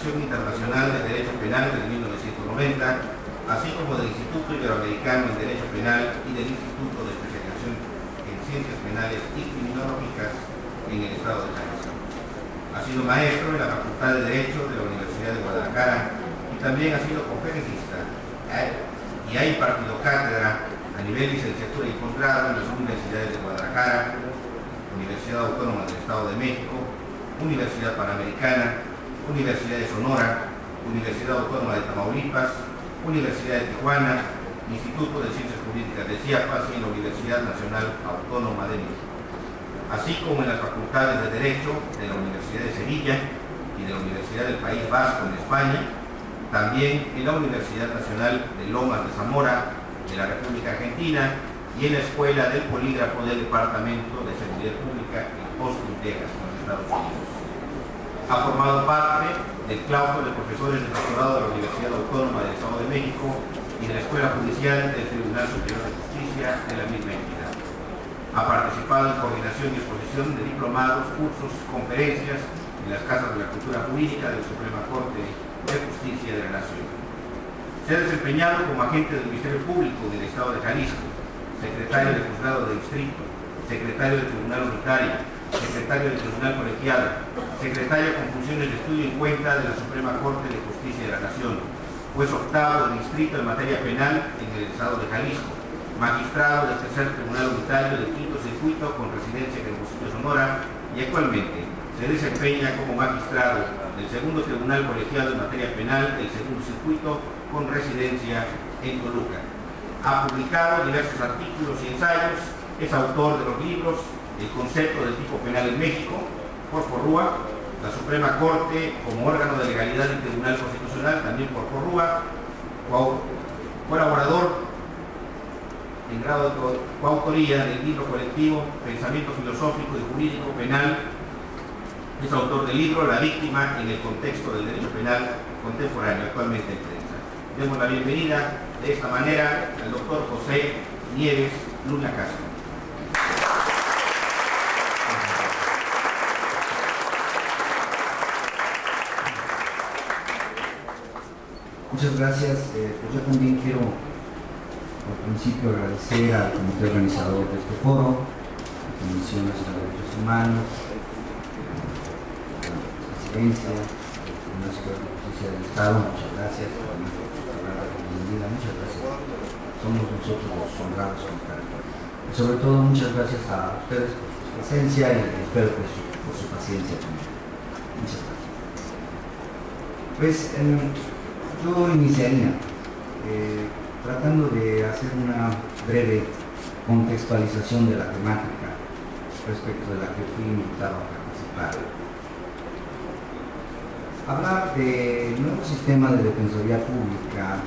Asociación Internacional de Derecho Penal de 1990, así como del Instituto Iberoamericano en Derecho Penal y del Instituto de Especialización en Ciencias Penales y Criminológicas en el Estado de Jalisco. Ha sido maestro en la Facultad de Derecho de la Universidad de Guadalajara y también ha sido conferencista y ha impartido cátedra a nivel licenciatura y posgrado en las universidades de Guadalajara, Universidad Autónoma del Estado de México, Universidad Panamericana, Universidad de Sonora, Universidad Autónoma de Tamaulipas, Universidad de Tijuana, Instituto de Ciencias Jurídicas de Chiapas y la Universidad Nacional Autónoma de México, así como en las facultades de Derecho de la Universidad de Sevilla y de la Universidad del País Vasco en España, también en la Universidad Nacional de Lomas de Zamora de la República Argentina y en la Escuela del Polígrafo del Departamento de Seguridad Pública en Austin, Texas, en los Estados Unidos. Ha formado parte del claustro de profesores de doctorado de la Universidad Autónoma del Estado de México y de la Escuela Judicial del Tribunal Superior de Justicia de la misma entidad. Ha participado en coordinación y exposición de diplomados, cursos, conferencias en las Casas de la Cultura Jurídica de la Suprema Corte de Justicia de la Nación. Se ha desempeñado como agente del Ministerio Público del Estado de Jalisco, secretario del Juzgado de Distrito, secretario del Tribunal Unitario, secretario del Tribunal Colegiado, secretario con funciones de estudio y cuenta de la Suprema Corte de Justicia de la Nación, juez octavo de distrito en materia penal en el Estado de Jalisco, magistrado del Tercer Tribunal Unitario del Quinto Circuito con residencia en Hermosillo, Sonora, y actualmente se desempeña como magistrado del Segundo Tribunal Colegiado en materia penal del Segundo Circuito con residencia en Toluca. Ha publicado diversos artículos y ensayos, es autor de los libros El concepto del tipo penal en México, por Porrúa, la Suprema Corte como órgano de legalidad del Tribunal Constitucional, también por Porrúa, colaborador en grado de coautoría del libro colectivo Pensamiento Filosófico y Jurídico Penal. Es autor del libro La víctima en el contexto del derecho penal contemporáneo, actualmente en prensa. Demos la bienvenida de esta manera al doctor José Nieves Luna Castro. Muchas gracias. Pues yo también quiero, al principio, agradecer al comité organizador de este foro, la Comisión Nacional de Derechos Humanos, la presidencia, la Escuela de Justicia del Estado. Muchas gracias. Muchas gracias. Somos nosotros los honrados con estar aquí. Y sobre todo, muchas gracias a ustedes por su presencia y espero por su paciencia también. Muchas gracias. Pues, yo iniciaría tratando de hacer una breve contextualización de la temática respecto de la que fui invitado a participar. Hablar de nuevo sistema de defensoría pública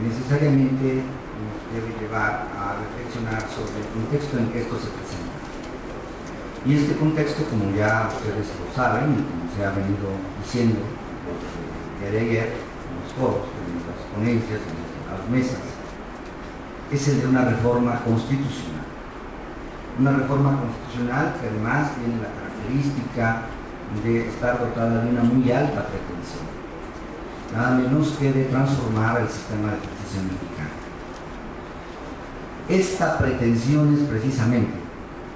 necesariamente nos debe llevar a reflexionar sobre el contexto en que esto se presenta. Y este contexto, como ya ustedes lo saben y como se ha venido diciendo el día de ayer, foros, en las ponencias, en las mesas, es el de una reforma constitucional. Una reforma constitucional que además tiene la característica de estar dotada de una muy alta pretensión, nada menos que de transformar el sistema de justicia mexicano. Esta pretensión es precisamente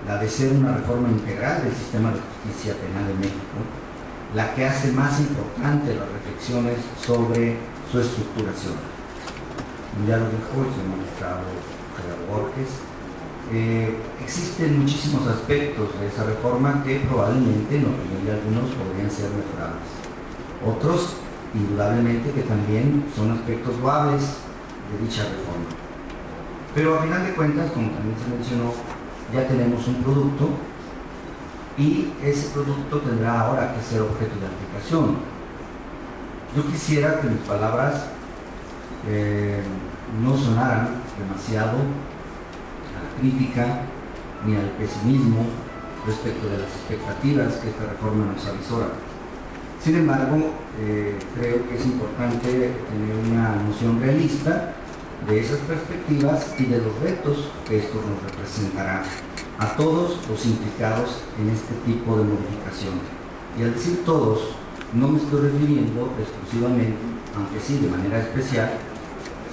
la de ser una reforma integral del sistema de justicia penal de México, la que hace más importante las reflexiones sobre su estructuración. Ya lo dijo el señor magistrado Gerardo Borges, existen muchísimos aspectos de esa reforma que probablemente, en opinión de algunos, podrían ser mejorables. Otros, indudablemente, que también son aspectos loables de dicha reforma. Pero a final de cuentas, como también se mencionó, ya tenemos un producto y ese producto tendrá ahora que ser objeto de aplicación. Yo quisiera que mis palabras no sonaran demasiado a la crítica ni al pesimismo respecto de las expectativas que esta reforma nos avisora. Sin embargo, creo que es importante tener una noción realista de esas perspectivas y de los retos que esto nos representará a todos los implicados en este tipo de modificación. Y al decir todos, no me estoy refiriendo exclusivamente, aunque sí de manera especial,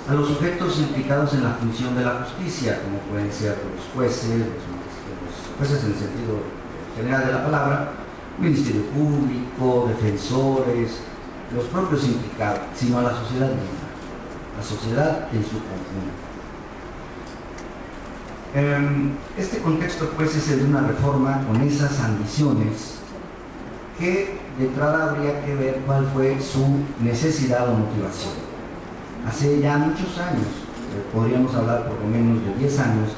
a los sujetos implicados en la función de la justicia, como pueden ser los jueces, los jueces en el sentido general de la palabra, Ministerio Público, defensores, los propios implicados, sino a la sociedad misma, la sociedad en su conjunto. Este contexto pues es el de una reforma con esas ambiciones que de entrada habría que ver cuál fue su necesidad o motivación. Hace ya muchos años, podríamos hablar por lo menos de 10 años,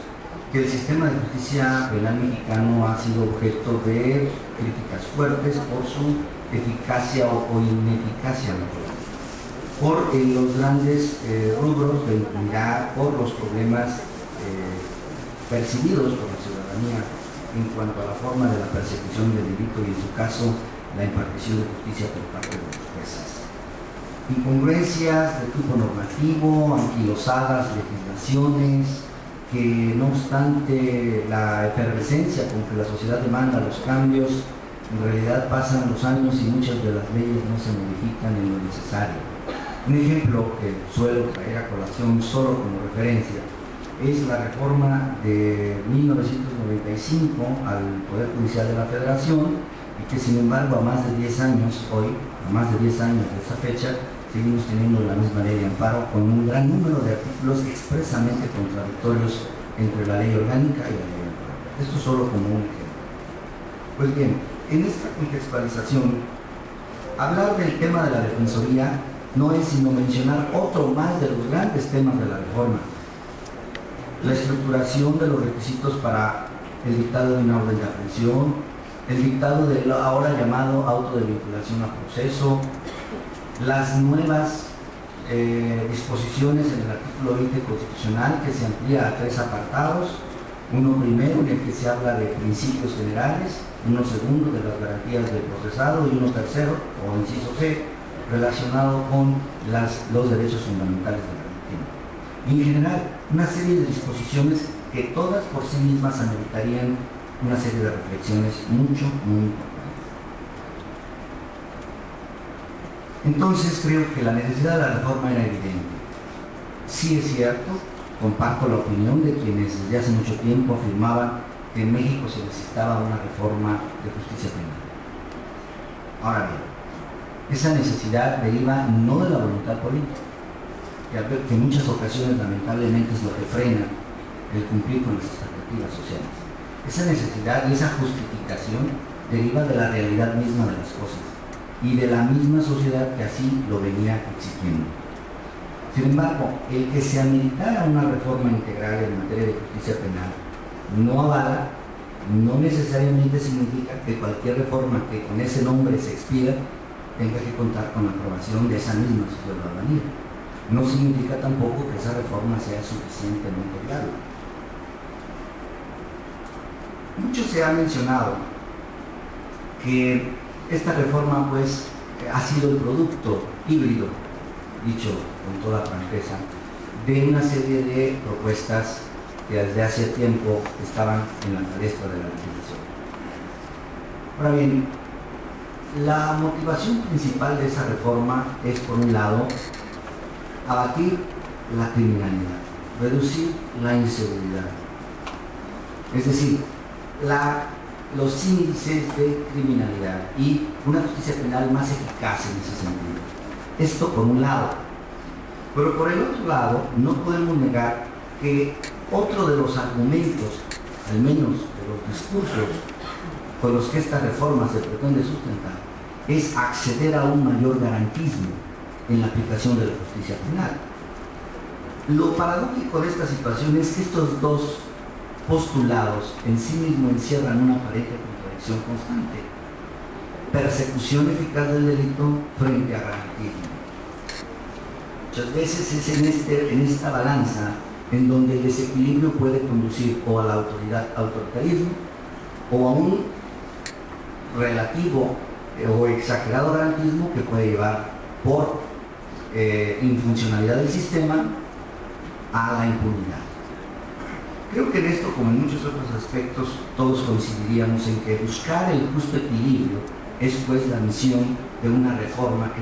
que el sistema de justicia penal mexicano ha sido objeto de críticas fuertes por su eficacia o ineficacia, por los grandes rubros de impunidad, por los problemas percibidos por la ciudadanía en cuanto a la forma de la persecución del delito y en su caso la impartición de justicia por parte de los jueces. Incongruencias de tipo normativo, anquilosadas legislaciones, que no obstante la efervescencia con que la sociedad demanda los cambios, en realidad pasan los años y muchas de las leyes no se modifican en lo necesario. Un ejemplo que suelo traer a colación solo como referencia es la reforma de 1995 al Poder Judicial de la Federación y que sin embargo a más de 10 años hoy, a más de 10 años de esa fecha, seguimos teniendo la misma ley de amparo con un gran número de artículos expresamente contradictorios entre la ley orgánica y la ley de amparo. Esto solo como un ejemplo. Pues bien, en esta contextualización, hablar del tema de la defensoría no es sino mencionar otro más de los grandes temas de la reforma. La estructuración de los requisitos para el dictado de una orden de aprehensión, el dictado del ahora llamado auto de vinculación a proceso, las nuevas disposiciones en el artículo 20 constitucional que se amplía a 3 apartados, uno primero en el que se habla de principios generales, uno segundo de las garantías del procesado y uno tercero, o inciso C, relacionado con los derechos fundamentales de la víctima. Y en general, una serie de disposiciones que todas por sí mismas ameritarían una serie de reflexiones muy importantes. Entonces creo que la necesidad de la reforma era evidente. Sí es cierto, comparto la opinión de quienes desde hace mucho tiempo afirmaban que en México se necesitaba una reforma de justicia penal. Ahora bien, esa necesidad deriva no de la voluntad política, que en muchas ocasiones lamentablemente es lo que frena el cumplir con las expectativas sociales. Esa necesidad y esa justificación deriva de la realidad misma de las cosas y de la misma sociedad que así lo venía exigiendo. Sin embargo, el que se ameritara una reforma integral en materia de justicia penal no avala, no necesariamente significa que cualquier reforma que con ese nombre se expida tenga que contar con la aprobación de esa misma ciudadanía. No significa tampoco que esa reforma sea suficientemente viable. Mucho se ha mencionado que esta reforma pues ha sido el producto híbrido, dicho con toda franqueza, de una serie de propuestas que desde hace tiempo estaban en la palestra de la legislación. Ahora bien, la motivación principal de esa reforma es, por un lado, abatir la criminalidad, reducir la inseguridad, es decir, los índices de criminalidad y una justicia penal más eficaz en ese sentido. Esto por un lado. Pero por el otro lado, no podemos negar que otro de los argumentos, al menos de los discursos con los que esta reforma se pretende sustentar, es acceder a un mayor garantismo en la aplicación de la justicia penal. Lo paradójico de esta situación es que estos dos postulados en sí mismos encierran una aparente contradicción constante. Persecución eficaz del delito frente a garantismo. Muchas veces es en esta balanza en donde el desequilibrio puede conducir o a la autoritarismo o a un relativo o exagerado garantismo que puede llevar por infuncionalidad del sistema a la impunidad. Creo que en esto, como en muchos otros aspectos, todos coincidiríamos en que buscar el justo equilibrio Es pues la misión de una reforma que